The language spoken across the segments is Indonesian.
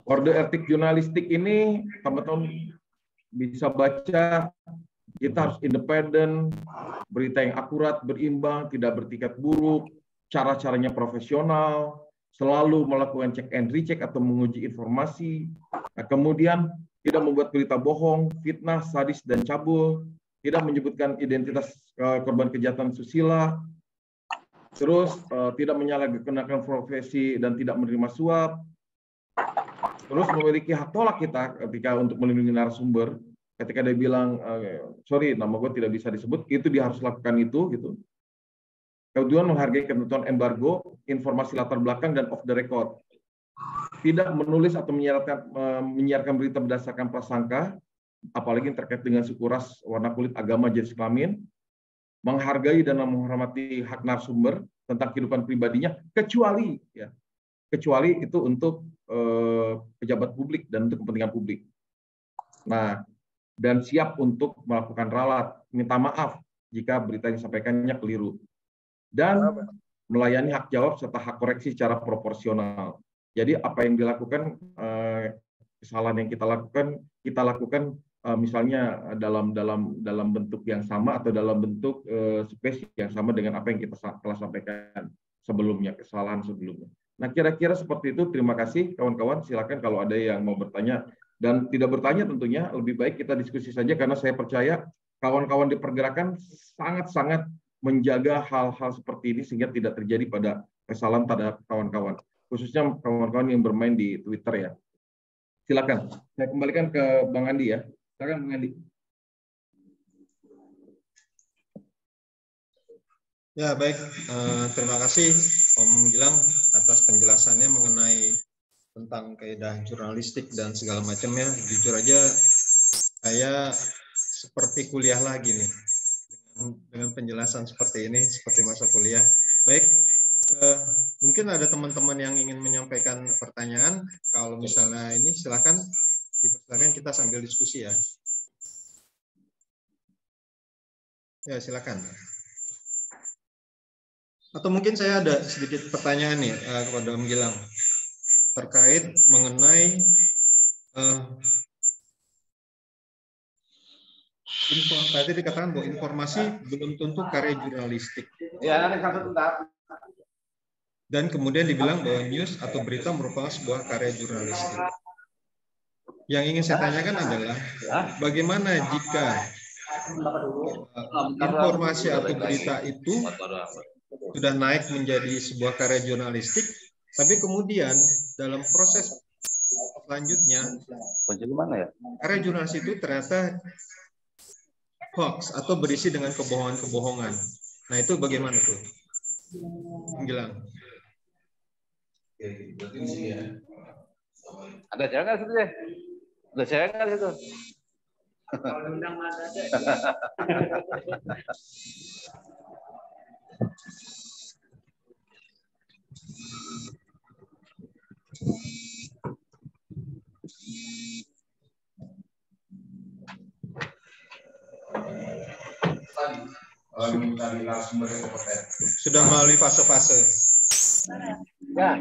Kode etik jurnalistik ini teman-teman bisa baca, kita harus independen, berita yang akurat, berimbang, tidak bertingkat buruk, cara-caranya profesional, selalu melakukan cek and recheck atau menguji informasi, nah, kemudian tidak membuat berita bohong, fitnah, sadis, dan cabul, tidak menyebutkan identitas korban kejahatan susila, terus tidak menyalahgunakan profesi dan tidak menerima suap, terus memiliki hak tolak kita ketika untuk melindungi narasumber. Ketika dia bilang, sorry, nama gue tidak bisa disebut, itu dia harus lakukan itu, gitu. Kemudian menghargai ketentuan embargo, informasi latar belakang dan off the record. Tidak menulis atau menyiarkan berita berdasarkan prasangka, apalagi terkait dengan suku, ras, warna kulit, agama, jenis kelamin. Menghargai dan menghormati hak narasumber tentang kehidupan pribadinya, kecuali itu untuk pejabat publik dan untuk kepentingan publik. Nah, dan siap untuk melakukan ralat, minta maaf jika berita yang disampaikannya keliru, dan melayani hak jawab serta hak koreksi secara proporsional. Jadi apa yang dilakukan, kesalahan yang kita lakukan misalnya dalam bentuk yang sama atau dalam bentuk space yang sama dengan apa yang kita telah sampaikan sebelumnya, kesalahan sebelumnya. Nah, kira-kira seperti itu. Terima kasih kawan-kawan. Silakan kalau ada yang mau bertanya, dan tidak bertanya tentunya lebih baik kita diskusi saja, karena saya percaya kawan-kawan di pergerakan sangat-sangat menjaga hal-hal seperti ini sehingga tidak terjadi pada kesalahan terhadap kawan-kawan, khususnya kawan-kawan yang bermain di Twitter ya. Silakan. Saya kembalikan ke Bang Andi ya. Silakan Bang Andi. Ya, baik. Terima kasih Om Gilang atas penjelasannya mengenai tentang kaidah jurnalistik dan segala macamnya. Jujur aja saya seperti kuliah lagi nih dengan penjelasan seperti ini, seperti masa kuliah. Baik, mungkin ada teman-teman yang ingin menyampaikan pertanyaan. Kalau misalnya ini silakan dipersilakan, kita sambil diskusi ya. Ya, silakan. Atau mungkin saya ada sedikit pertanyaan nih kepada Om Gilang terkait mengenai tadi dikatakan bahwa informasi belum tentu karya jurnalistik. Ya, sebentar. Dan kemudian dibilang bahwa news atau berita merupakan sebuah karya jurnalistik. Yang ingin saya tanyakan adalah bagaimana jika informasi atau berita itu sudah naik menjadi sebuah karya jurnalistik, tapi kemudian dalam proses selanjutnya karya jurnalistik itu ternyata hoax atau berisi dengan kebohongan-kebohongan. Nah, itu bagaimana tuh? Gilang. Ada cewek nggak situ ya? Ada cewek nggak situ? Kalau undang ada. Sudah melalui fase-fase. Ya.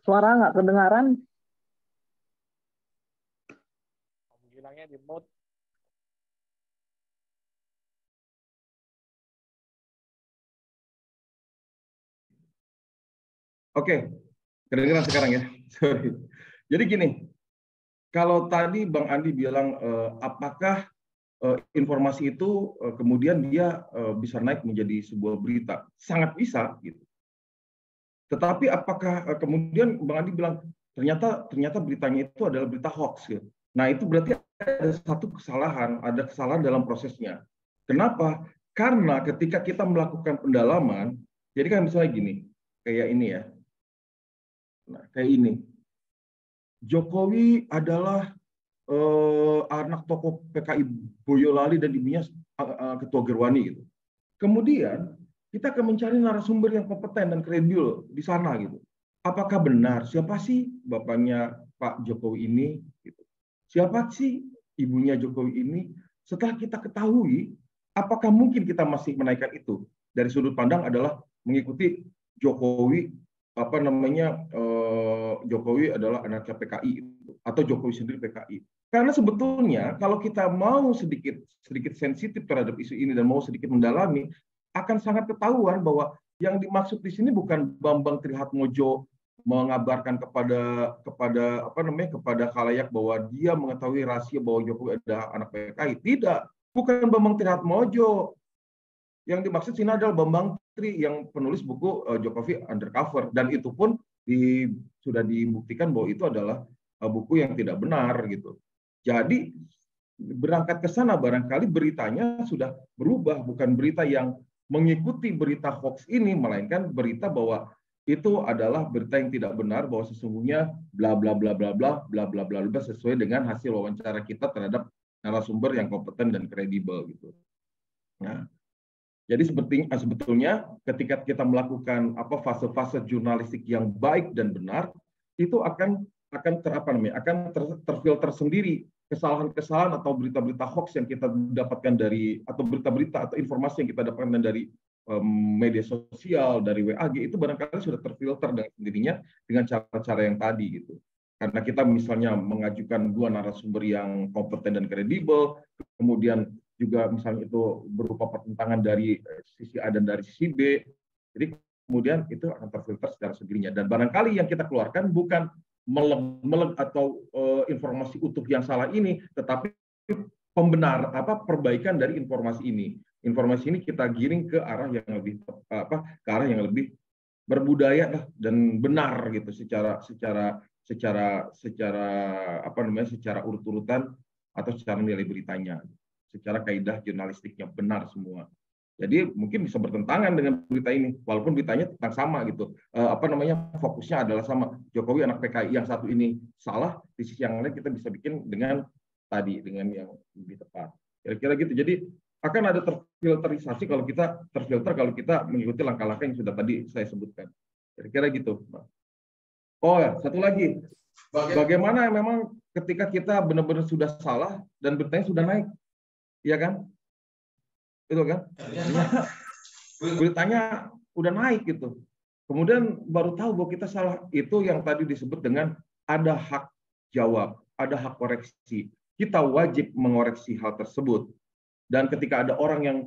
Suara nggak kedengaran? Bilangnya di mute. Oke, kedengeran sekarang ya. Sorry. Jadi gini, kalau tadi Bang Andi bilang apakah informasi itu kemudian dia bisa naik menjadi sebuah berita, sangat bisa gitu. Tetapi apakah kemudian Bang Andi bilang ternyata beritanya itu adalah berita hoax gitu. Nah, itu berarti ada satu kesalahan, ada kesalahan dalam prosesnya. Kenapa? Karena ketika kita melakukan pendalaman, jadi kan misalnya gini, kayak ini ya. Nah, kayak ini. Jokowi adalah anak tokoh PKI Boyolali dan ibunya ketua Gerwani gitu. Kemudian kita akan mencari narasumber yang kompeten dan kredibel di sana gitu. Apakah benar? Siapa sih bapaknya Pak Jokowi ini? Gitu. Siapa sih ibunya Jokowi ini? Setelah kita ketahui, apakah mungkin kita masih menaikkan itu? Dari sudut pandang adalah mengikuti Jokowi, Jokowi adalah anaknya PKI atau Jokowi sendiri PKI. Karena sebetulnya kalau kita mau sedikit sensitif terhadap isu ini dan mau sedikit mendalami, akan sangat ketahuan bahwa yang dimaksud di sini bukan Bambang Trihatmojo mengabarkan kepada khalayak bahwa dia mengetahui rahasia bahwa Jokowi adalah anak PKI. Tidak, bukan Bambang Trihatmojo. Yang dimaksud sini adalah Bambang Tri yang penulis buku Jokowi Undercover, dan itu pun sudah dibuktikan bahwa itu adalah buku yang tidak benar gitu. Jadi berangkat ke sana barangkali beritanya sudah berubah, bukan berita yang mengikuti berita hoax ini, melainkan berita bahwa itu adalah berita yang tidak benar, bahwa sesungguhnya bla bla bla bla bla bla bla bla bla sesuai dengan hasil wawancara kita terhadap narasumber yang kompeten dan kredibel gitu. Nah, jadi sebetulnya ketika kita melakukan fase-fase jurnalistik yang baik dan benar, itu akan terfilter sendiri kesalahan-kesalahan atau berita-berita hoax yang kita dapatkan dari, atau berita-berita atau informasi yang kita dapatkan dari media sosial, dari WAG, itu barangkali sudah terfilter dengan sendirinya dengan cara-cara yang tadi gitu. Karena kita misalnya mengajukan 2 narasumber yang kompeten dan kredibel, kemudian juga misalnya itu berupa pertentangan dari sisi A dan dari sisi B, jadi kemudian itu akan terfilter secara sendirinya. Dan barangkali yang kita keluarkan bukan meleg atau informasi utuh yang salah ini, tetapi perbaikan dari informasi ini. Informasi ini kita giring ke arah yang lebih berbudaya dan benar gitu, secara urut-urutan atau secara nilai beritanya, secara kaidah jurnalistiknya benar semua. Jadi mungkin bisa bertentangan dengan berita ini, walaupun beritanya tentang sama gitu. Fokusnya adalah sama. Jokowi anak PKI, yang satu ini salah, di sisi yang lain kita bisa bikin dengan yang lebih tepat. Kira-kira gitu. Jadi akan ada terfilterisasi kalau kita mengikuti langkah-langkah yang sudah tadi saya sebutkan. Kira-kira gitu. Oh ya, satu lagi. Bagaimana memang ketika kita benar-benar sudah salah dan beritanya sudah naik, iya kan? Itu kan? Beritanya udah naik gitu. Kemudian baru tahu bahwa kita salah. Itu yang tadi disebut dengan ada hak jawab, ada hak koreksi. Kita wajib mengoreksi hal tersebut. Dan ketika ada orang yang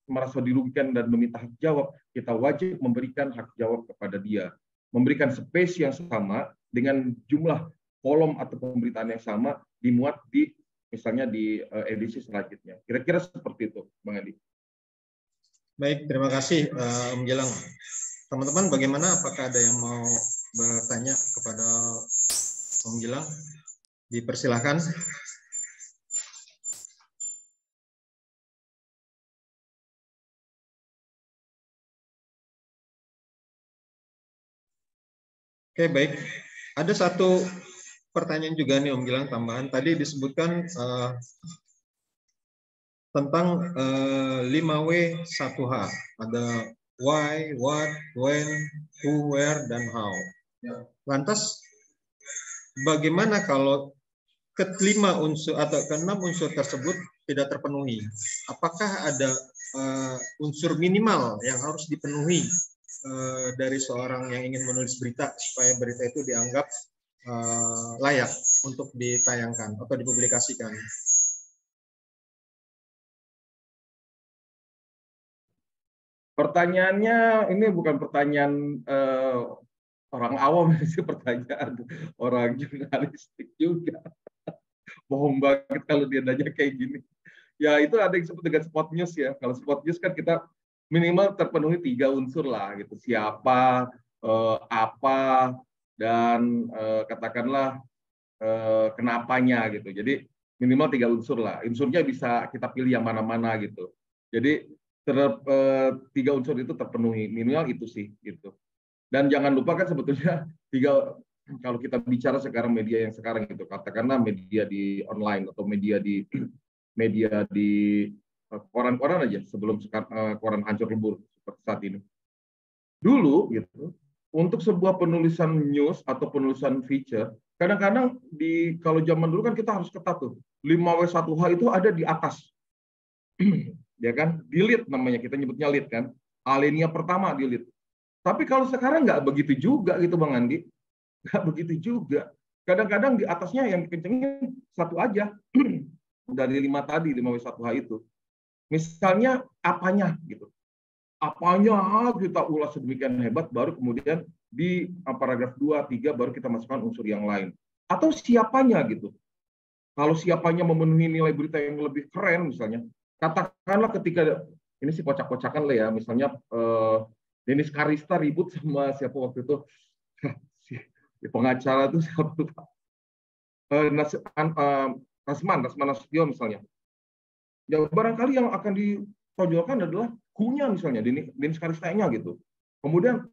merasa dirugikan dan meminta hak jawab, kita wajib memberikan hak jawab kepada dia. Memberikan space yang sama dengan jumlah kolom atau pemberitaan yang sama dimuat di misalnya di edisi selanjutnya. Kira-kira seperti itu, Bang Edi. Baik, terima kasih Om Gilang. Teman-teman, bagaimana? Apakah ada yang mau bertanya kepada Om Gilang? Dipersilahkan. Oke, baik. Ada satu pertanyaan juga nih Om Gilang, tambahan. Tadi disebutkan tentang 5W1H. Ada why, what, when, who, where, dan how. Lantas, bagaimana kalau kelima unsur atau keenam unsur tersebut tidak terpenuhi? Apakah ada unsur minimal yang harus dipenuhi dari seorang yang ingin menulis berita supaya berita itu dianggap layak untuk ditayangkan atau dipublikasikan? Pertanyaannya ini bukan pertanyaan orang awam, sih, pertanyaan orang jurnalistik juga. Bohong banget kalau dia nanya kayak gini. Ya itu ada yang disebut dengan spot news ya. Kalau spot news kan kita minimal terpenuhi 3 unsur lah gitu. Siapa, apa, dan katakanlah kenapanya gitu. Jadi minimal 3 unsur lah. Unsurnya bisa kita pilih yang mana-mana gitu. Jadi 3 unsur itu terpenuhi, minimal itu sih gitu. Dan jangan lupa kan sebetulnya kalau kita bicara sekarang media yang sekarang itu, katakanlah media di online atau media di koran-koran aja sebelum koran hancur lebur seperti saat ini. Dulu gitu, untuk sebuah penulisan news atau penulisan feature Kadang-kadang kalau zaman dulu kan kita harus ketat tuh. 5W1H itu ada di atas. Ya kan? Di lead namanya, kita nyebutnya lead kan. Alinea pertama di lead. Tapi kalau sekarang nggak begitu juga gitu Bang Andi. Nggak begitu juga. Kadang-kadang di atasnya yang dikencengin satu aja. Dari 5 tadi, 5W1H itu. Misalnya apanya gitu. Apanya kita ulas sedemikian hebat, baru kemudian di paragraf 2, 3 baru kita masukkan unsur yang lain. Atau siapanya gitu. Kalau siapanya memenuhi nilai berita yang lebih keren misalnya, katakanlah ketika, ini sih kocak-kocakan lah ya, misalnya Denis Karista ribut sama siapa waktu itu, pengacara itu siapa? Rasman Nasution misalnya. Ya barangkali yang akan ditonjolkan adalah kunya misalnya, Denis Karistanya gitu. Kemudian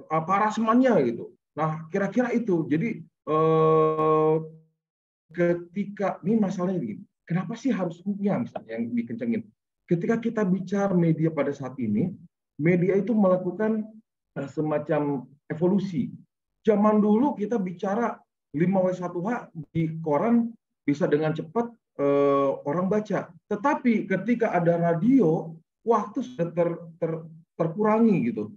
Rasmannya gitu. Nah, kira-kira itu. Jadi ketika ini masalahnya begini, kenapa sih harus kunya misalnya yang dikencengin? Ketika kita bicara media pada saat ini, media itu melakukan semacam evolusi. Zaman dulu kita bicara 5W1H di koran bisa dengan cepat orang baca. Tetapi ketika ada radio, waktu sudah terkurangi gitu.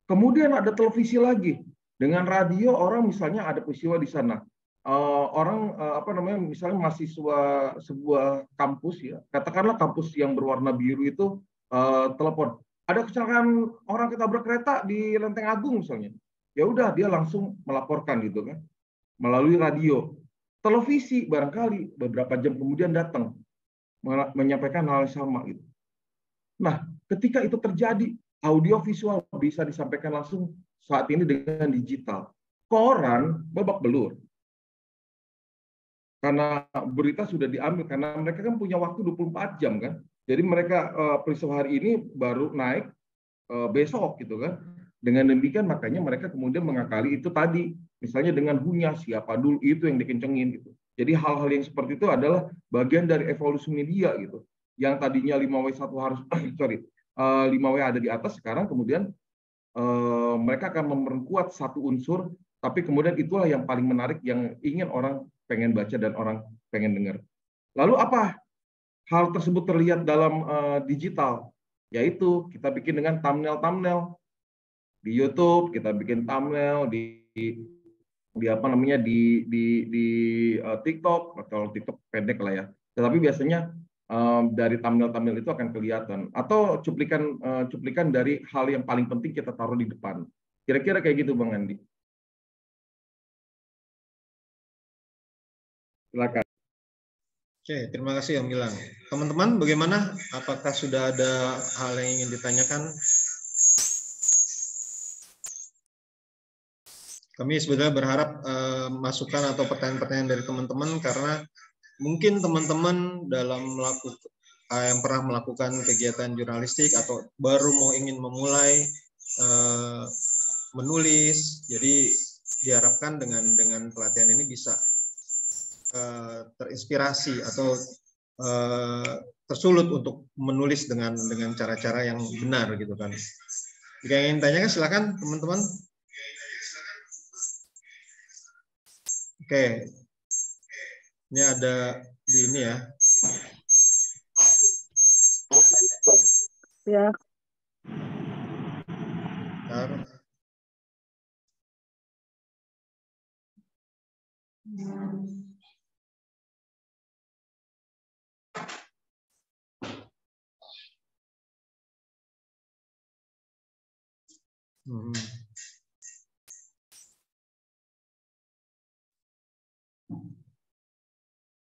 Kemudian ada televisi lagi. Dengan radio orang misalnya ada peristiwa di sana. Misalnya mahasiswa sebuah kampus ya, katakanlah kampus yang berwarna biru itu telepon. Ada kecelakaan orang ketabrak kereta di Lenteng Agung misalnya. Ya udah dia langsung melaporkan gitu kan. Melalui radio. Televisi barangkali beberapa jam kemudian datang menyampaikan hal yang sama gitu. Nah, ketika itu terjadi, audio visual bisa disampaikan langsung saat ini dengan digital. Koran babak belur. Karena berita sudah diambil, karena mereka kan punya waktu 24 jam kan. Jadi mereka peristiwa hari ini baru naik besok gitu kan. Dengan demikian makanya mereka kemudian mengakali itu tadi. Misalnya dengan hunya, siapa dulu itu yang dikencengin gitu. Jadi hal-hal yang seperti itu adalah bagian dari evolusi media gitu. Yang tadinya 5W1 harus 5W ada di atas, sekarang kemudian mereka akan memperkuat satu unsur, tapi kemudian itulah yang paling menarik yang ingin orang pengen baca dan orang pengen dengar. Lalu apa hal tersebut terlihat dalam digital? Yaitu kita bikin dengan thumbnail di YouTube, kita bikin thumbnail di TikTok, atau TikTok pendek lah ya. Tetapi biasanya dari thumbnail itu akan kelihatan, atau cuplikan dari hal yang paling penting kita taruh di depan. Kira-kira kayak gitu Bang Andi. Silakan. Oke, terima kasih Om Gilang. Teman-teman, bagaimana? Apakah sudah ada hal yang ingin ditanyakan? Kami sebenarnya berharap masukan atau pertanyaan-pertanyaan dari teman-teman, karena mungkin teman-teman dalam yang pernah melakukan kegiatan jurnalistik atau baru ingin memulai menulis, jadi diharapkan dengan pelatihan ini bisa terinspirasi atau tersulut untuk menulis dengan cara-cara yang benar gitu kan. Jika ingin tanyakan silakan teman-teman. Oke, ini ada di ini ya. Ya. Bentar.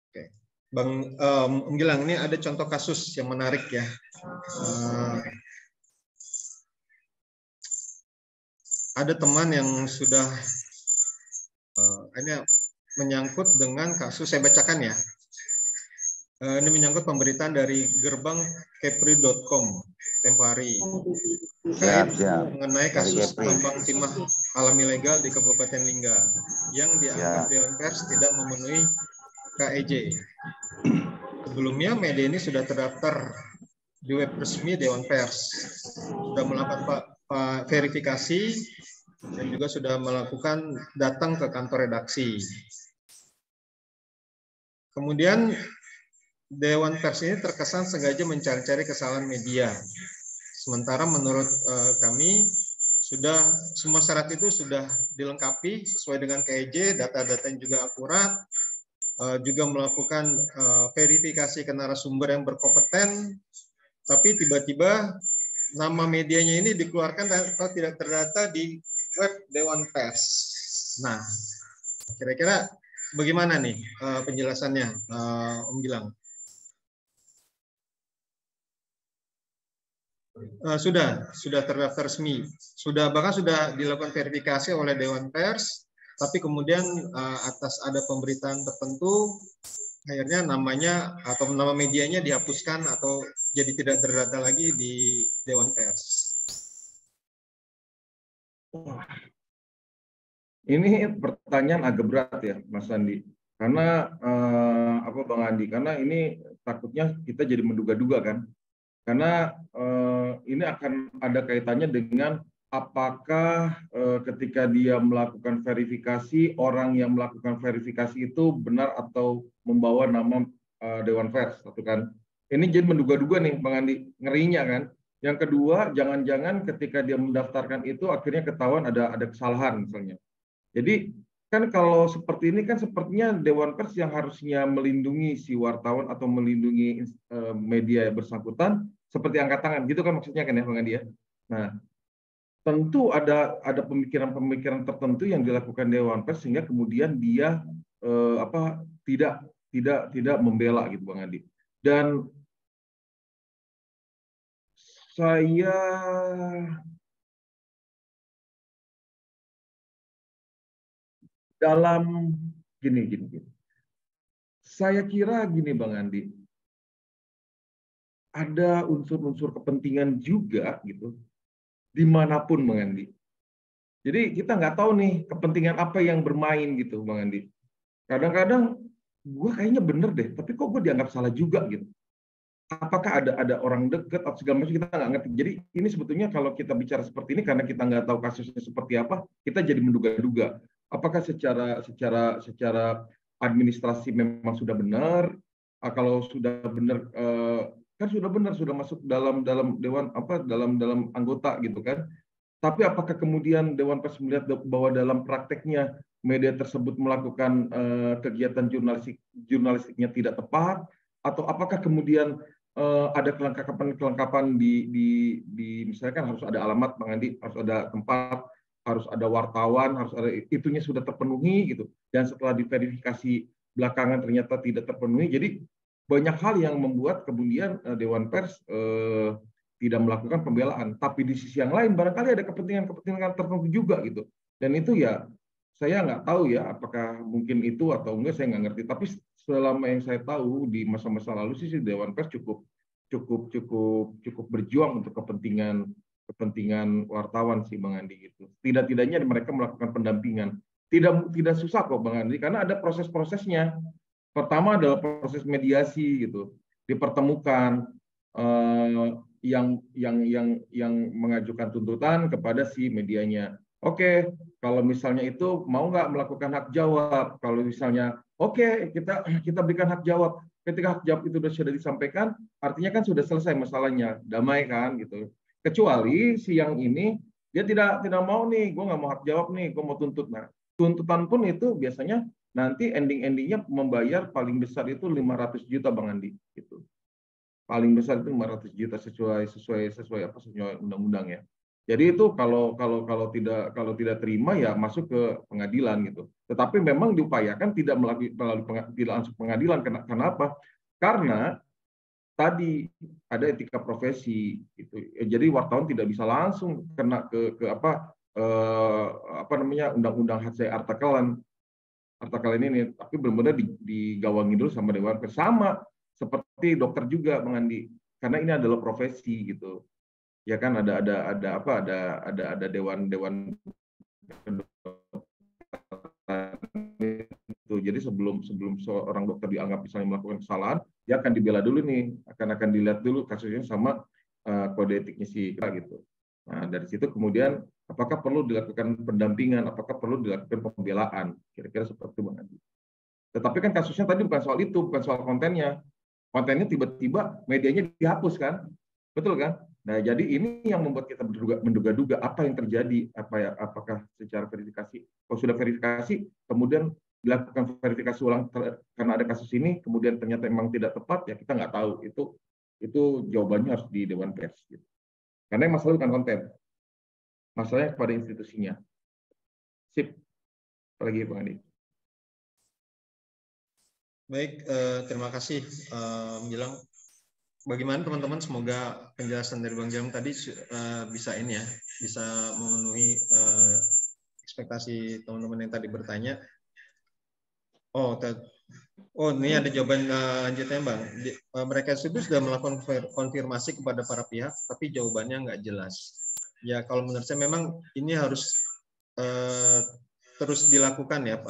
Oke, Bang Om Gilang, ini ada contoh kasus yang menarik ya. Ada teman yang sudah ini menyangkut dengan kasus, saya bacakan ya. Ini menyangkut pemberitaan dari gerbang kepri.com tempo hari mengenai kasus tambang timah alam ilegal di Kabupaten Lingga yang dianggap Dewan Pers tidak memenuhi KEJ. Sebelumnya media ini sudah terdaftar di web resmi Dewan Pers, sudah melakukan verifikasi dan juga sudah melakukan datang ke kantor redaksi. kemudian Dewan Pers ini terkesan sengaja mencari-cari kesalahan media. Sementara menurut kami semua syarat itu sudah dilengkapi sesuai dengan KIJ, data-data yang juga akurat, juga melakukan verifikasi ke narasumber yang berkompeten, tapi tiba-tiba nama medianya ini dikeluarkan atau tidak terdata di web Dewan Pers. Nah, kira-kira bagaimana nih penjelasannya, Om Gilang? Sudah terdaftar resmi, bahkan sudah dilakukan verifikasi oleh Dewan Pers, tapi kemudian atas ada pemberitaan tertentu, akhirnya namanya atau nama medianya dihapuskan atau jadi tidak terdata lagi di Dewan Pers. Ini pertanyaan agak berat ya, Mas Andi. Karena Bang Andi? Karena ini takutnya kita jadi menduga-duga kan. Karena ini akan ada kaitannya dengan apakah ketika dia melakukan verifikasi, orang yang melakukan verifikasi itu benar atau membawa nama Dewan Pers, satu kan. Ini jadi menduga-duga nih, Bang Andi, ngerinya kan. Yang kedua, jangan-jangan ketika dia mendaftarkan itu akhirnya ketahuan ada kesalahan misalnya. Jadi kan kalau seperti ini kan sepertinya Dewan Pers yang harusnya melindungi si wartawan atau melindungi media bersangkutan seperti angkat tangan, gitu kan maksudnya kan ya Bang Andi ya. Nah, tentu ada pemikiran-pemikiran tertentu yang dilakukan Dewan Pers sehingga kemudian dia tidak membela gitu Bang Andi. Dan saya dalam gini. Saya kira gini Bang Andi, ada unsur-unsur kepentingan juga gitu dimanapun Bang Andi. Jadi kita nggak tahu nih kepentingan apa yang bermain gitu Bang Andi. Kadang-kadang gue kayaknya bener deh, tapi kok gue dianggap salah juga gitu. Apakah ada orang deket atau segala macam, kita nggak ngerti. Jadi ini sebetulnya kalau kita bicara seperti ini karena kita nggak tahu kasusnya seperti apa, kita jadi menduga-duga. Apakah secara administrasi memang sudah benar? Kalau sudah benar kan sudah benar, sudah masuk dalam dewan dalam anggota gitu kan. Tapi apakah kemudian Dewan Pers melihat bahwa dalam prakteknya media tersebut melakukan kegiatan jurnalistiknya tidak tepat, atau apakah kemudian ada kelengkapan di misalkan harus ada alamat Bang Andi, harus ada tempat, harus ada wartawan, harus ada itunya sudah terpenuhi gitu. Dan setelah diverifikasi belakangan ternyata tidak terpenuhi. Jadi banyak hal yang membuat kemudian Dewan Pers tidak melakukan pembelaan. Tapi di sisi yang lain barangkali ada kepentingan tertentu juga gitu. Dan itu ya saya nggak tahu ya apakah mungkin itu atau enggak, saya nggak ngerti. Tapi selama yang saya tahu di masa-masa lalu sih Dewan Pers cukup berjuang untuk kepentingan wartawan sih Bang Andi gitu. Tidak-tidaknya mereka melakukan pendampingan. Tidak susah kok Bang Andi karena ada proses-prosesnya. Pertama adalah proses mediasi gitu. Dipertemukan yang mengajukan tuntutan kepada si medianya. Oke, kalau misalnya itu mau nggak melakukan hak jawab. Kalau misalnya oke, kita berikan hak jawab. Ketika hak jawab itu sudah disampaikan, artinya kan sudah selesai masalahnya, damai kan gitu. Kecuali si yang ini dia tidak mau nih, gue nggak mau hak jawab nih, gue mau tuntut. Nah, tuntutan pun itu biasanya nanti endingnya membayar paling besar itu 500 juta Bang Andi gitu. Paling besar itu 500 juta sesuai undang-undang ya. Jadi itu kalau tidak terima ya masuk ke pengadilan gitu. Tetapi memang diupayakan tidak langsung pengadilan. Kenapa? Karena tadi ada etika profesi gitu. Jadi wartawan tidak bisa langsung kena ke undang-undang artikelan ini, tapi benar-benar digawangi dulu sama Dewan Pers, sama seperti dokter juga Bang Andi, karena ini adalah profesi gitu. Ya kan ada dewan itu. Jadi sebelum seorang dokter dianggap misalnya melakukan kesalahan, dia akan dibela dulu nih, akan dilihat dulu kasusnya sama kode etiknya si kita gitu. Nah, dari situ kemudian apakah perlu dilakukan pendampingan, apakah perlu dilakukan pembelaan, kira-kira seperti itu Bang Andi. Tetapi kan kasusnya tadi bukan soal itu, bukan soal kontennya. Kontennya tiba-tiba medianya dihapus kan, betul kan? Nah, jadi ini yang membuat kita menduga-duga apa yang terjadi, apakah secara verifikasi, kalau sudah verifikasi, kemudian dilakukan verifikasi ulang karena ada kasus ini, kemudian ternyata memang tidak tepat, ya kita nggak tahu. Itu jawabannya harus di Dewan Pers. Gitu. Karena yang masalah bukan konten, masalahnya kepada institusinya. Sip, apalagi Bang Andi. Baik, terima kasih Gilang. Bagaimana teman-teman? Semoga penjelasan dari Bang Gilang tadi bisa ini ya, bisa memenuhi ekspektasi teman-teman yang tadi bertanya. Oh, ini ada jawaban lanjutnya Bang. Mereka itu sudah melakukan konfirmasi kepada para pihak, tapi jawabannya nggak jelas. Ya, kalau menurut saya memang ini harus terus dilakukan ya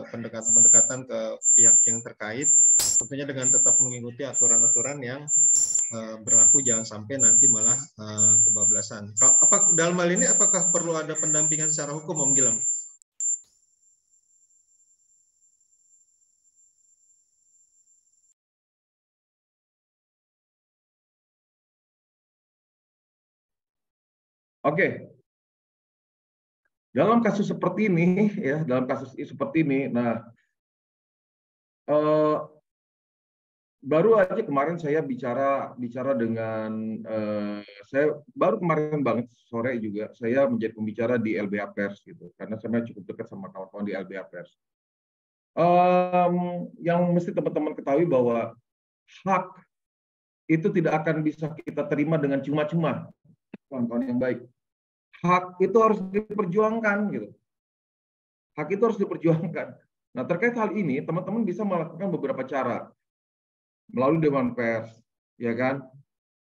pendekatan ke pihak yang terkait, tentunya dengan tetap mengikuti aturan-aturan yang berlaku, jangan sampai nanti malah kebablasan. Dalam hal ini apakah perlu ada pendampingan secara hukum, Om Gilang? Oke. Dalam kasus seperti ini, ya, nah, baru aja kemarin saya bicara dengan, saya baru kemarin banget sore juga saya menjadi pembicara di LBH Pers gitu, karena saya cukup dekat sama kawan-kawan di LBH Pers. Yang mesti teman-teman ketahui bahwa hak itu tidak akan bisa kita terima dengan cuma-cuma, kawan-kawan yang baik. Hak itu harus diperjuangkan gitu. Hak itu harus diperjuangkan. Nah, terkait hal ini, teman-teman bisa melakukan beberapa cara melalui Dewan Pers, ya kan?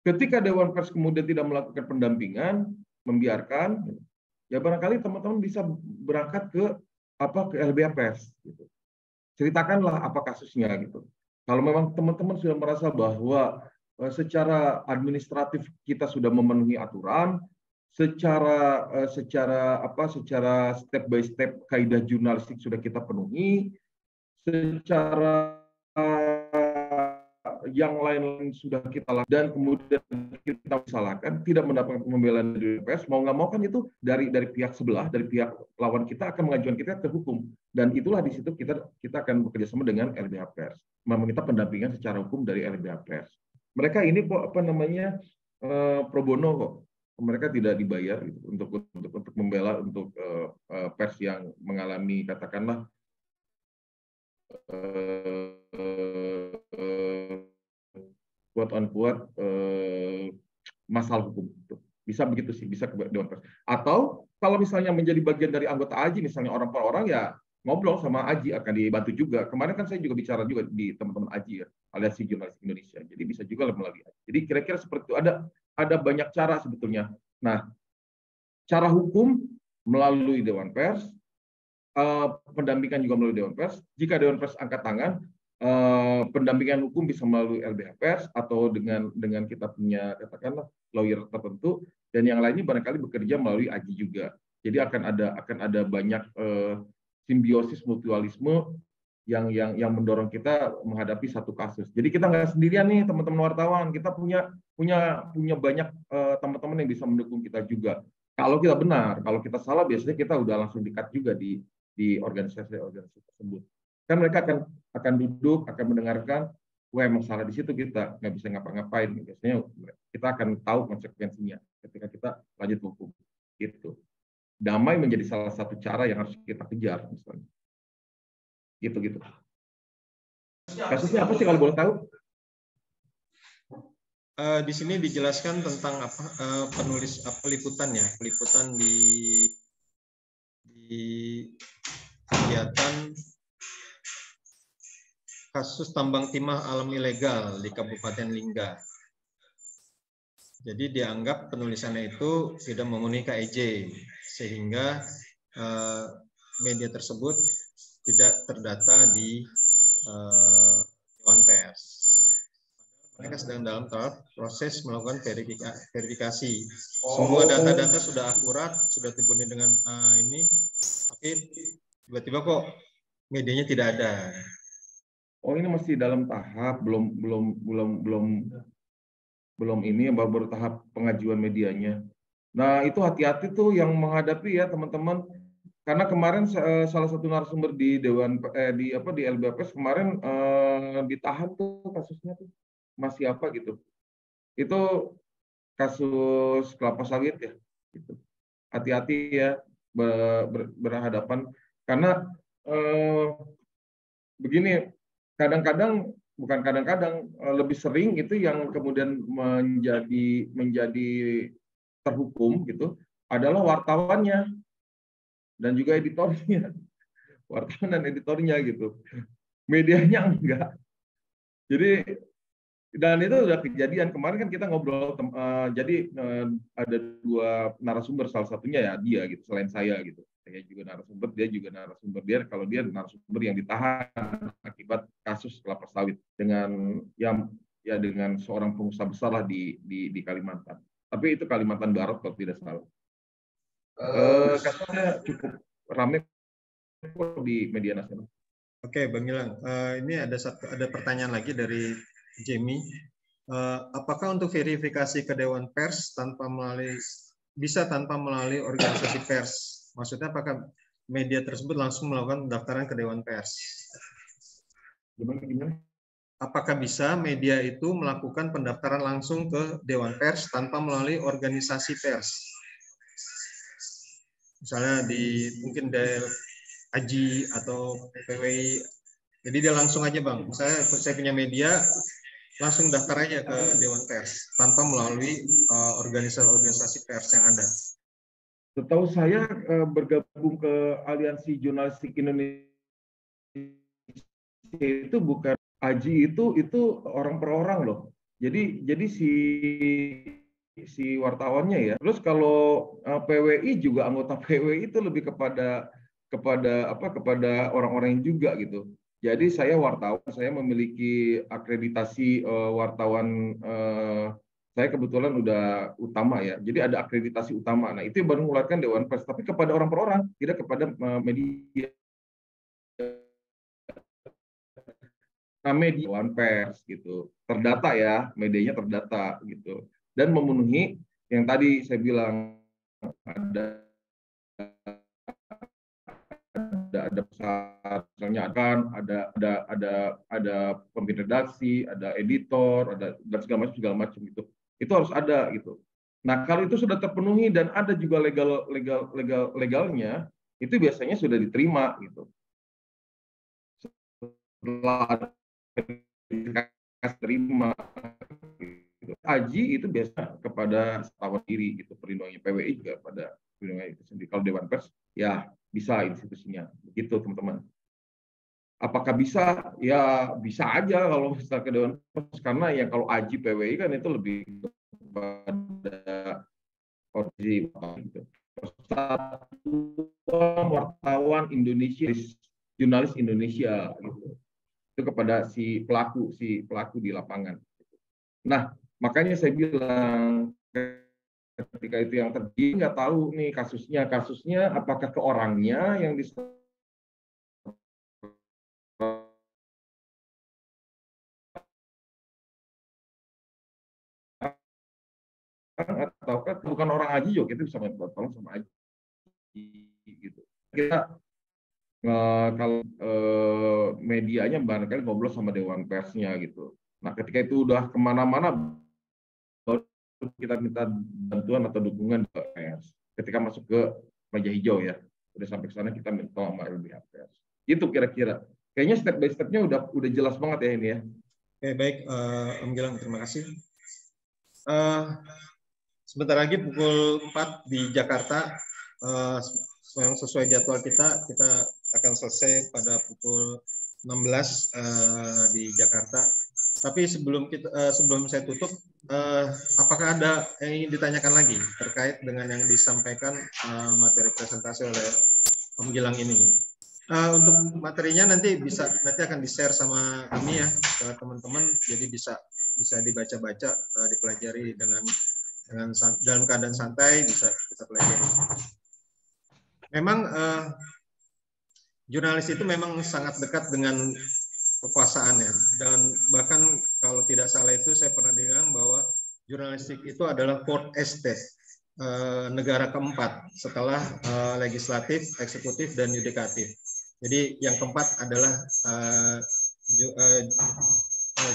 Ketika Dewan Pers kemudian tidak melakukan pendampingan, membiarkan, ya barangkali teman-teman bisa berangkat ke LBH Pers, gitu. Ceritakanlah apa kasusnya gitu. Kalau memang teman-teman sudah merasa bahwa secara administratif kita sudah memenuhi aturan, secara step by step kaidah jurnalistik sudah kita penuhi, secara yang lain sudah kita lakukan, dan kemudian kita salahkan, tidak mendapatkan pembelaan dari pers, mau nggak mau kan itu dari pihak sebelah, dari pihak lawan kita akan mengajukan kita ke hukum, dan itulah di situ kita akan bekerjasama dengan LBH Pers, meminta pendampingan secara hukum dari LBH Pers. Mereka ini pro bono kok. Mereka tidak dibayar gitu, untuk membela untuk pers yang mengalami katakanlah quote unquote masalah hukum. Bisa begitu sih, bisa ke Dewan Pers. Atau kalau misalnya menjadi bagian dari anggota AJI, misalnya orang per orang, ya ngobrol sama AJI akan dibantu juga. Kemarin kan saya juga bicara juga di teman-teman AJI ya, Aliansi Jurnalis Indonesia. Jadi bisa juga melalui AJI. Jadi kira-kira seperti itu. Ada banyak cara sebetulnya. Nah, cara hukum melalui Dewan Pers, pendampingan juga melalui Dewan Pers. Jika Dewan Pers angkat tangan, pendampingan hukum bisa melalui LBH Pers atau dengan kita punya katakanlah lawyer tertentu, dan yang lainnya barangkali bekerja melalui AJI juga. Jadi akan ada banyak simbiosis mutualisme yang mendorong kita menghadapi satu kasus. Jadi kita nggak sendirian nih teman-teman wartawan, kita punya banyak teman-teman yang bisa mendukung kita juga. Kalau kita benar, kalau kita salah biasanya kita udah langsung di-cut juga di organisasi tersebut. Kan mereka akan duduk, akan mendengarkan, wah emang salah di situ, kita nggak bisa ngapa-ngapain. Biasanya kita akan tahu konsekuensinya ketika kita lanjut hukum. Gitu. Damai menjadi salah satu cara yang harus kita kejar misalnya. Gitu. Kasusnya apa sih kalau boleh tahu? Di sini dijelaskan tentang peliputan di kegiatan kasus tambang timah alam ilegal di Kabupaten Lingga. Jadi dianggap penulisannya itu tidak memenuhi KIJ, sehingga media tersebut tidak terdata di Dewan Pers. Mereka sedang dalam tahap proses melakukan verifikasi. Semua data-data sudah akurat, sudah dipenuhi dengan ini, tapi tiba-tiba kok medianya tidak ada. Oh, ini masih dalam tahap, belum ini, baru tahap pengajuan medianya. Nah, itu hati-hati tuh yang menghadapi ya teman-teman. Karena kemarin salah satu narasumber di di LBHPS kemarin ditahan tuh kasusnya tuh. Masih apa gitu. Itu kasus kelapa sawit ya. Gitu. Hati-hati ya berhadapan karena begini, kadang-kadang bukan kadang-kadang lebih sering itu yang kemudian menjadi terhukum gitu adalah wartawannya dan juga editornya, wartawan dan editornya gitu, medianya enggak. Jadi dan itu udah kejadian kemarin kan kita ngobrol, jadi ada 2 narasumber, salah satunya ya dia gitu, selain saya gitu. Saya juga narasumber, dia juga narasumber. Kalau dia narasumber yang ditahan akibat kasus kelapa sawit dengan dengan seorang pengusaha besar lah di Kalimantan. Tapi itu Kalimantan Barat kalau tidak salah. Kasusnya cukup ramai di media nasional. Oke, Bang Gilang. Ini ada pertanyaan lagi dari Jamie. Apakah untuk verifikasi ke Dewan Pers bisa tanpa melalui organisasi pers? Maksudnya apakah media tersebut langsung melakukan pendaftaran ke Dewan Pers? Gimana? Apakah bisa media itu melakukan pendaftaran langsung ke Dewan Pers tanpa melalui organisasi pers? Misalnya mungkin dari AJI atau PWI. Jadi dia langsung aja, Bang. Saya punya media, langsung daftar aja ke Dewan Pers tanpa melalui organisasi pers yang ada. Setahu saya bergabung ke Aliansi Jurnalistik Indonesia itu bukan AJI, itu orang per orang loh. Jadi si wartawannya ya. Terus kalau PWI juga, anggota PWI itu lebih kepada orang-orang juga gitu. Jadi saya wartawan, saya memiliki akreditasi wartawan. Saya kebetulan udah utama ya. Jadi ada akreditasi utama. Nah, itu baru mengeluarkan Dewan Pers, tapi kepada orang per orang, tidak kepada media. Nah, media Dewan Pers gitu. Terdata ya, medianya terdata gitu. Dan memenuhi yang tadi saya bilang, ada besar, misalnya ada pemimpin redaksi, ada editor, dan segala macam gitu. Itu harus ada gitu. Nah, kalau itu sudah terpenuhi dan ada juga legalnya, itu biasanya sudah diterima gitu. Setelah terima gitu. AJI itu biasa kepada setahun diri gitu, perlindungannya. PWI juga pada perlindungannya itu sendiri. Kalau Dewan Pers ya bisa institusinya begitu, teman-teman. Apakah bisa? Ya bisa aja kalau misalnya ke Dewan Pers, karena ya kalau AJI PWI kan itu lebih kepada organisasi gitu. Persatuan Wartawan Indonesia, Jurnalis Indonesia gitu. Itu kepada si pelaku di lapangan. Nah, makanya saya bilang ketika itu yang terjadi, nggak tahu nih kasusnya apakah ke orangnya yang ataukah bukan orang AJI juga, kita bisa minta tolong sama AJI gitu. Kita kalau medianya barangkali ngobrol sama Dewan Persnya gitu. Nah, ketika itu udah kemana-mana, baru kita minta bantuan atau dukungan ke pers. Ketika masuk ke meja hijau ya, udah sampai ke sana kita minta sama LBH Pers. Itu kira-kira. Kayaknya step by step-nya udah jelas banget ya ini ya. Oke, baik, Om Gilang, terima kasih. Sebentar lagi pukul 4 di Jakarta, yang sesuai jadwal kita akan selesai pada pukul 16 di Jakarta. Tapi sebelum saya tutup, apakah ada yang ingin ditanyakan lagi terkait dengan yang disampaikan materi presentasi oleh Om Gilang ini? Untuk materinya nanti akan di-share sama kami ya ke teman-teman, jadi bisa dibaca-baca, dipelajari dalam keadaan santai, bisa kita pelajari. Memang jurnalis itu memang sangat dekat dengan kekuasaan ya. Dan bahkan kalau tidak salah itu saya pernah bilang bahwa jurnalistik itu adalah fourth estate, negara keempat setelah legislatif, eksekutif, dan yudikatif. Jadi yang keempat adalah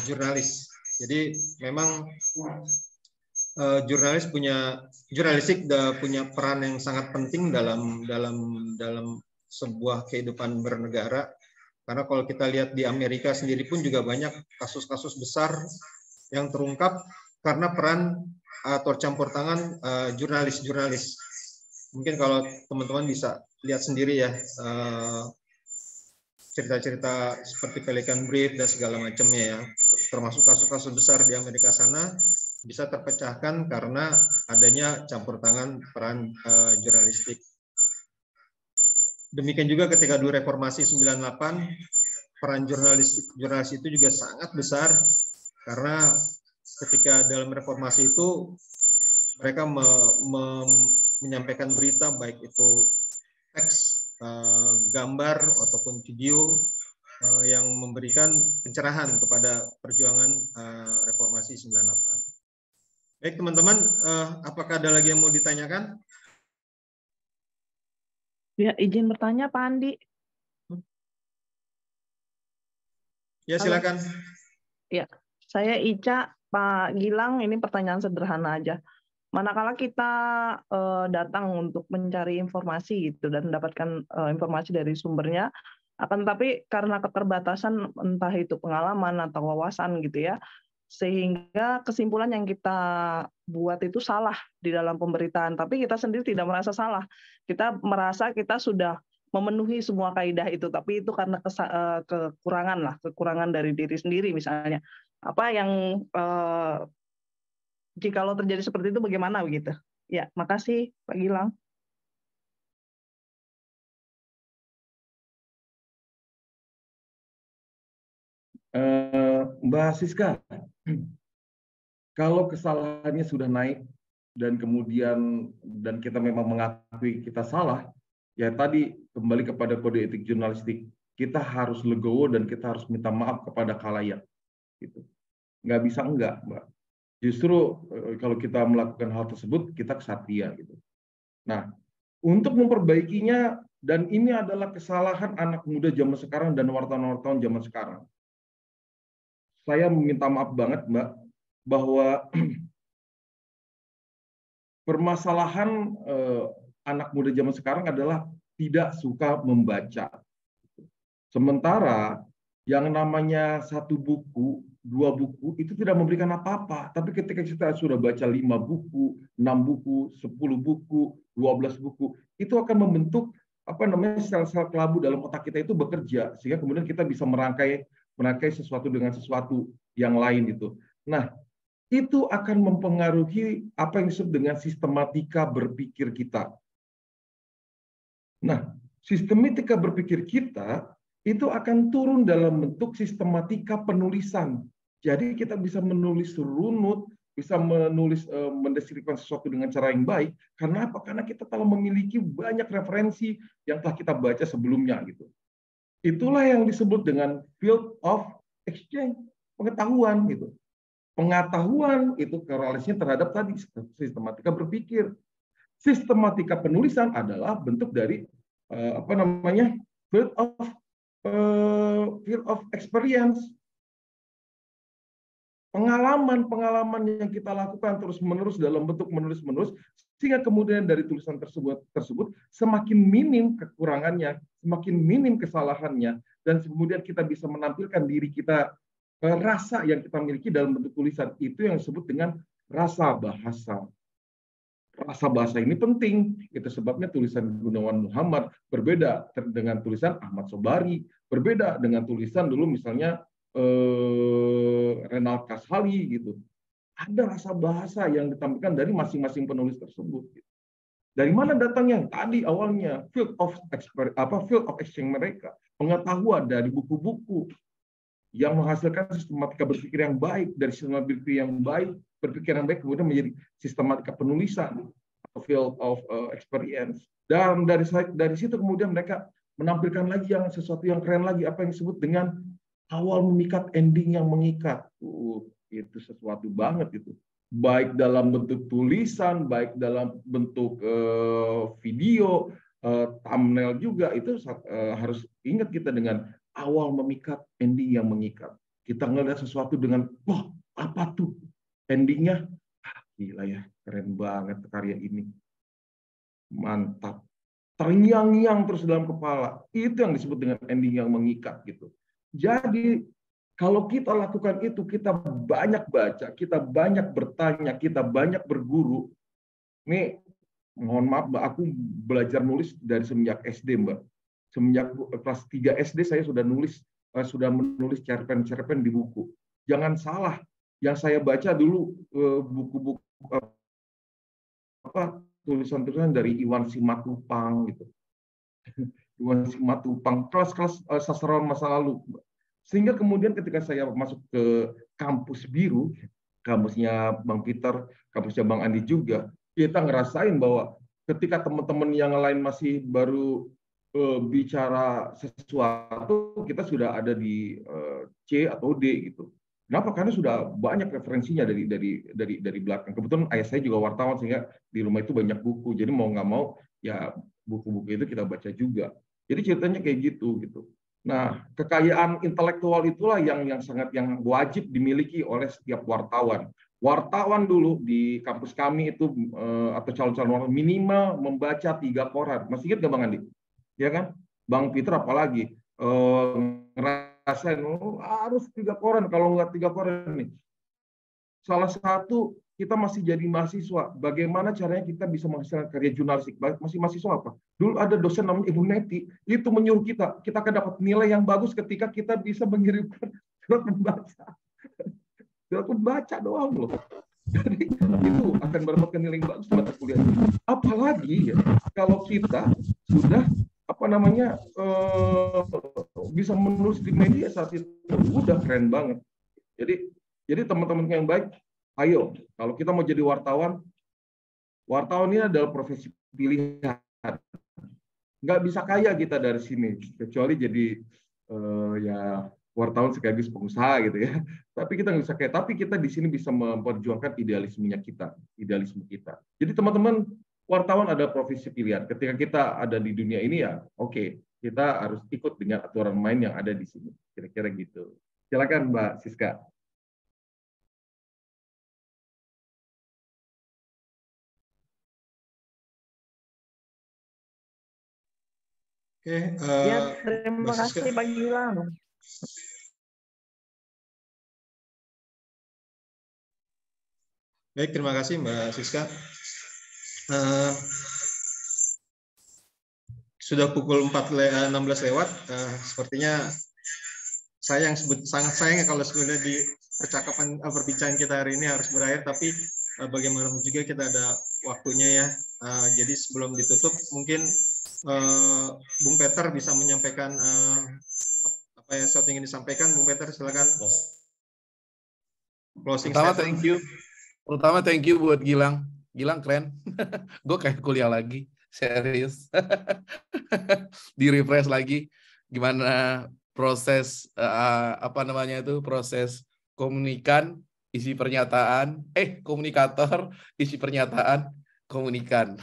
jurnalis. Jadi memang jurnalistik punya peran yang sangat penting dalam sebuah kehidupan bernegara. Karena kalau kita lihat di Amerika sendiri pun juga banyak kasus-kasus besar yang terungkap karena peran atau campur tangan jurnalis-jurnalis. Mungkin kalau teman-teman bisa lihat sendiri ya, cerita-cerita seperti Pelican Brief dan segala macamnya ya, termasuk kasus-kasus besar di Amerika sana bisa terpecahkan karena adanya campur tangan peran jurnalistik. Demikian juga ketika dulu reformasi 98, peran jurnalis itu juga sangat besar karena ketika dalam reformasi itu mereka menyampaikan berita baik itu teks, gambar ataupun video yang memberikan pencerahan kepada perjuangan reformasi 98. Baik teman-teman, apakah ada lagi yang mau ditanyakan? Ya, izin bertanya Pak Andi. Ya, silakan. Ya, saya Ica, Pak Gilang, ini pertanyaan sederhana aja. Manakala kita datang untuk mencari informasi gitu dan mendapatkan informasi dari sumbernya, akan tetapi karena keterbatasan entah itu pengalaman atau wawasan gitu ya, sehingga kesimpulan yang kita buat itu salah di dalam pemberitaan, tapi kita sendiri tidak merasa salah. Kita merasa kita sudah memenuhi semua kaidah itu, tapi itu karena kekurangan dari diri sendiri misalnya. Apa yang jika lo terjadi seperti itu bagaimana begitu? Ya, makasih Pak Gilang. Mbak Siska, kalau kesalahannya sudah naik dan kemudian kita memang mengakui kita salah, ya tadi kembali kepada kode etik jurnalistik, kita harus legowo dan kita harus minta maaf kepada khalayak. Gitu. Nggak bisa enggak, Mbak. Justru kalau kita melakukan hal tersebut, kita kesatria. Gitu. Nah, untuk memperbaikinya, dan ini adalah kesalahan anak muda zaman sekarang dan wartawan-wartawan zaman sekarang. Saya meminta maaf banget, Mbak, bahwa permasalahan anak muda zaman sekarang adalah tidak suka membaca. Sementara yang namanya 1 buku, 2 buku, itu tidak memberikan apa-apa. Tapi ketika kita sudah baca 5 buku, 6 buku, 10 buku, 12 buku, itu akan membentuk sel-sel kelabu dalam otak kita itu bekerja, sehingga kemudian kita bisa merangkai sesuatu dengan sesuatu yang lain itu. Nah, itu akan mempengaruhi apa yang disebut dengan sistematika berpikir kita. Nah, sistematika berpikir kita itu akan turun dalam bentuk sistematika penulisan. Jadi kita bisa menulis runut, bisa mendeskripsikan sesuatu dengan cara yang baik. Karena apa? Karena kita telah memiliki banyak referensi yang telah kita baca sebelumnya gitu. Itulah yang disebut dengan field of exchange, pengetahuan gitu. Pengetahuan itu korelasinya terhadap tadi sistematika berpikir. Sistematika penulisan adalah bentuk dari field of experience. Pengalaman yang kita lakukan terus-menerus dalam bentuk menulis-menerus, sehingga kemudian dari tulisan tersebut semakin minim kekurangannya, semakin minim kesalahannya, dan kemudian kita bisa menampilkan diri kita, rasa yang kita miliki dalam bentuk tulisan. Itu yang disebut dengan rasa bahasa. Rasa bahasa ini penting, itu sebabnya tulisan Gunawan Muhammad berbeda dengan tulisan Ahmad Sobari, berbeda dengan tulisan dulu misalnya Renald Kashali gitu. Ada rasa bahasa yang ditampilkan dari masing-masing penulis tersebut. Dari mana datangnya? Tadi awalnya field of exchange mereka, pengetahuan dari buku-buku yang menghasilkan sistematika berpikir yang baik, dari sistematika berpikir yang baik kemudian menjadi sistematika penulisan atau field of experience. Dan dari situ kemudian mereka menampilkan lagi sesuatu yang keren lagi, apa yang disebut dengan Awal memikat, ending yang mengikat. Itu sesuatu banget itu. Baik dalam bentuk tulisan, baik dalam bentuk video, thumbnail juga, itu harus ingat kita dengan awal memikat, ending yang mengikat. Kita ngelihat sesuatu dengan, wah, apa tuh endingnya? Gila ya, keren banget karya ini. Mantap. Terngiang-ngiang terus dalam kepala. Itu yang disebut dengan ending yang mengikat gitu. Jadi kalau kita lakukan itu, kita banyak baca, kita banyak bertanya, kita banyak berguru. Nih, mohon maaf Mbak, aku belajar nulis dari semenjak SD Mbak. Semenjak kelas 3 SD saya sudah menulis cerpen-cerpen di buku. Jangan salah, yang saya baca dulu buku-buku tulisan-tulisan dari Iwan Simatupang gitu. Iwan Simatupang, kelas-kelas sastrawan masa lalu. Sehingga kemudian ketika saya masuk ke kampus biru, kampusnya Bang Peter, kampusnya Bang Andi juga, kita ngerasain bahwa ketika teman-teman yang lain masih baru bicara sesuatu, kita sudah ada di C atau D gitu. Kenapa? Karena sudah banyak referensinya dari belakang. Kebetulan ayah saya juga wartawan, sehingga di rumah itu banyak buku. Jadi mau nggak mau ya buku-buku itu kita baca juga. Jadi ceritanya kayak gitu. Nah, kekayaan intelektual itulah yang wajib dimiliki oleh setiap wartawan. Wartawan dulu di kampus kami itu atau calon-calon wartawan minimal membaca 3 koran. Masih ingat nggak Bang Andi? Ya kan? Bang Peter apalagi ngerasain harus 3 koran, kalau nggak 3 koran nih. Salah satu, kita masih jadi mahasiswa, bagaimana caranya kita bisa menghasilkan karya jurnalistik? Masih mahasiswa apa? Dulu ada dosen namanya Ibu Neti, itu menyuruh kita akan dapat nilai yang bagus ketika kita bisa mengirimkan surat membaca. Surat membaca doang loh. Jadi itu akan mendapatkan nilai yang bagus mata kuliah. Apalagi ya, kalau kita sudah bisa menulis di media saat itu, udah keren banget. Jadi teman-teman yang baik, ayo, kalau kita mau jadi wartawan ini adalah profesi pilihan. Nggak bisa kaya kita dari sini, kecuali jadi ya wartawan sekaligus pengusaha gitu ya. Tapi kita nggak bisa kaya. Tapi kita di sini bisa memperjuangkan idealisme kita. Jadi teman-teman, wartawan ada profesi pilihan. Ketika kita ada di dunia ini ya, oke, kita harus ikut dengan aturan main yang ada di sini. Kira-kira gitu. Silakan Mbak Siska. Oke, Ya, terima kasih Pak Gilang. Baik, terima kasih Mbak Siska. Sudah pukul 16 lewat, sepertinya saya yang sangat sayang kalau sebenarnya di perbincangan kita hari ini harus berakhir, tapi bagaimanapun juga kita ada waktunya ya. Jadi sebelum ditutup, mungkin Bung Peter bisa menyampaikan apa yang saat ingin disampaikan. Bung Peter, silakan. Closing statement. Pertama thank you buat Gilang. Gilang keren. Gue kayak kuliah lagi, serius. Di refresh lagi gimana proses proses komunikan, isi pernyataan, komunikator, isi pernyataan, komunikan.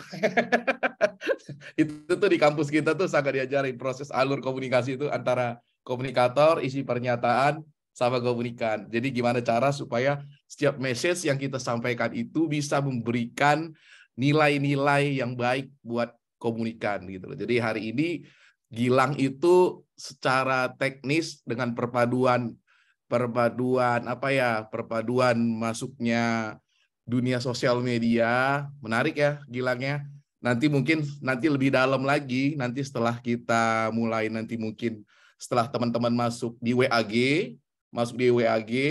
Itu tuh di kampus kita tuh sangat diajarin proses alur komunikasi itu antara komunikator, isi pernyataan, sama komunikan. Jadi gimana cara supaya setiap message yang kita sampaikan itu bisa memberikan nilai-nilai yang baik buat komunikan gitu loh. Jadi hari ini Gilang itu secara teknis dengan perpaduan masuknya dunia sosial media, menarik ya Gilangnya. Nanti lebih dalam lagi, nanti setelah kita mulai, setelah teman-teman masuk di WAG,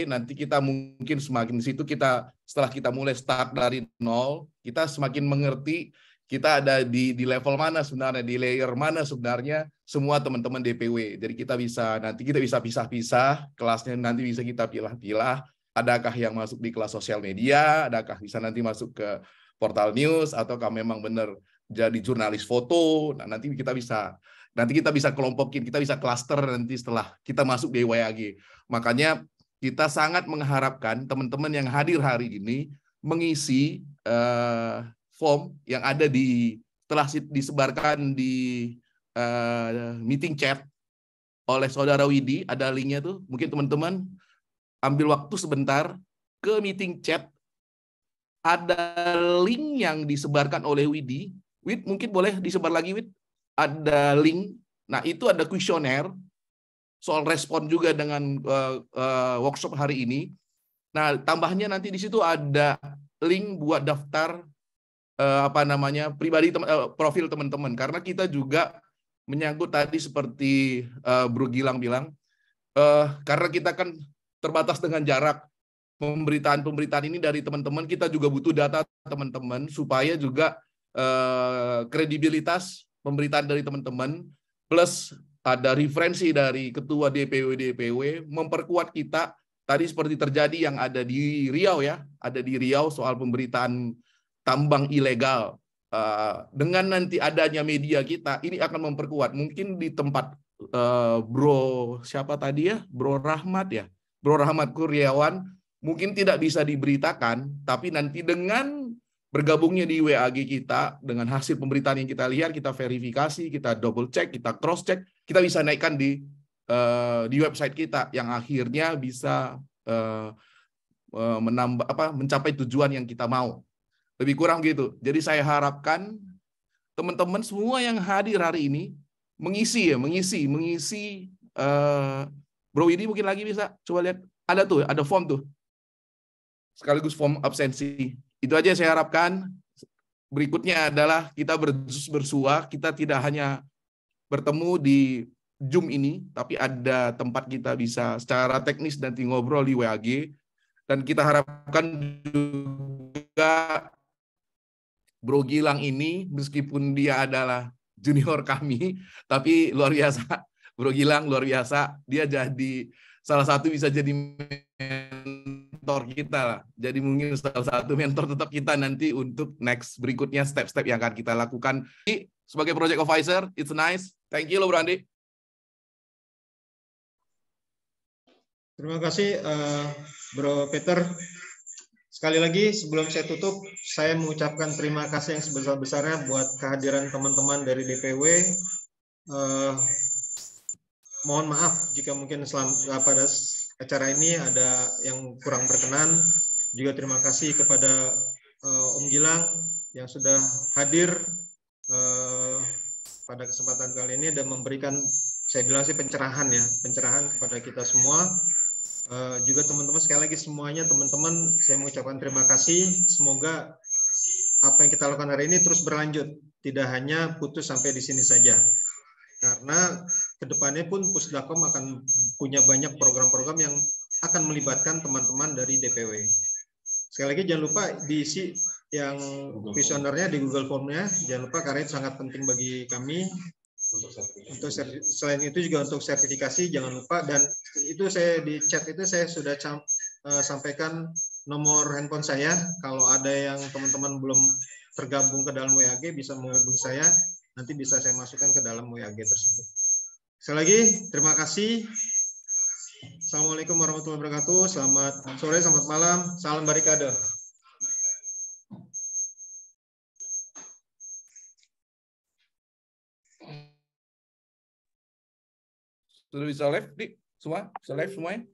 nanti kita mungkin semakin di situ setelah kita mulai start dari nol, kita semakin mengerti kita ada di level mana sebenarnya, di layer mana sebenarnya semua teman-teman DPW. Jadi kita bisa pisah-pisah, kelasnya nanti bisa kita pilah-pilah, adakah yang masuk di kelas sosial media, adakah bisa nanti masuk ke portal news, ataukah memang benar jadi jurnalis foto. Nah, nanti kita bisa Nanti kita bisa kelompokin, kita bisa cluster nanti setelah kita masuk di WAG. Makanya kita sangat mengharapkan teman-teman yang hadir hari ini mengisi form yang ada telah disebarkan di meeting chat oleh Saudara Widi, ada linknya tuh. Mungkin teman-teman ambil waktu sebentar ke meeting chat, ada link yang disebarkan oleh Widi. Wid, mungkin boleh disebar lagi, Wid. Ada link. Nah, itu ada kuesioner soal respon juga dengan workshop hari ini. Nah, tambahnya nanti di situ ada link buat daftar pribadi profil teman-teman, karena kita juga menyangkut tadi seperti Bro Gilang bilang, karena kita kan terbatas dengan jarak, pemberitaan ini dari teman-teman, kita juga butuh data teman-teman supaya juga kredibilitas pemberitaan dari teman-teman plus ada referensi dari ketua DPW memperkuat kita. Tadi seperti terjadi yang ada di Riau ya, ada di Riau soal pemberitaan tambang ilegal. Dengan nanti adanya media kita, ini akan memperkuat. Mungkin di tempat Bro siapa tadi ya, Bro Rahmat ya, Bro Rahmat Kurniawan, mungkin tidak bisa diberitakan, tapi nanti dengan bergabungnya di WAG kita, dengan hasil pemberitaan yang kita lihat, kita verifikasi, kita double check, kita cross check, kita bisa naikkan di website kita, yang akhirnya bisa mencapai tujuan yang kita mau. Lebih kurang gitu. Jadi saya harapkan teman-teman semua yang hadir hari ini mengisi. Bro Widi mungkin lagi bisa coba lihat, ada tuh, ada form tuh, sekaligus form absensi. Itu aja yang saya harapkan. Berikutnya adalah kita bersua, kita tidak hanya bertemu di Zoom ini, tapi ada tempat kita bisa secara teknis nanti ngobrol di WAG, dan kita harapkan juga Bro Gilang ini, meskipun dia adalah junior kami, tapi luar biasa. Bro Gilang luar biasa. Dia jadi salah satu, bisa jadi mentor kita lah. Jadi mungkin salah satu mentor tetap kita nanti untuk next berikutnya, step-step yang akan kita lakukan. Sebagai project advisor, it's nice. Thank you loh Bro Andi. Terima kasih Bro Peter. Sekali lagi sebelum saya tutup, saya mengucapkan terima kasih yang sebesar-besarnya buat kehadiran teman-teman dari DPW. Mohon maaf jika mungkin pada acara ini ada yang kurang berkenan. Juga terima kasih kepada Om Gilang yang sudah hadir pada kesempatan kali ini dan memberikan, saya bilang sih, pencerahan kepada kita semua. Juga teman-teman, sekali lagi semuanya teman-teman, saya mengucapkan terima kasih. Semoga apa yang kita lakukan hari ini terus berlanjut, tidak hanya putus sampai di sini saja. Karena kedepannya pun Pusdakom akan punya banyak program-program yang akan melibatkan teman-teman dari DPW. Sekali lagi jangan lupa diisi yang kuesionernya di Google Form-nya, jangan lupa karena itu sangat penting bagi kami. Untuk selain itu juga untuk sertifikasi jangan lupa, dan itu saya di chat itu saya sudah sampaikan nomor handphone saya. Kalau ada yang teman-teman belum tergabung ke dalam WAG bisa menghubungi saya, nanti bisa saya masukkan ke dalam WAG tersebut. Sekali lagi terima kasih. Assalamualaikum warahmatullahi wabarakatuh. Selamat sore, selamat malam, salam barikade. Sudah bisa live, Dik? Semua? Bisa live semuanya?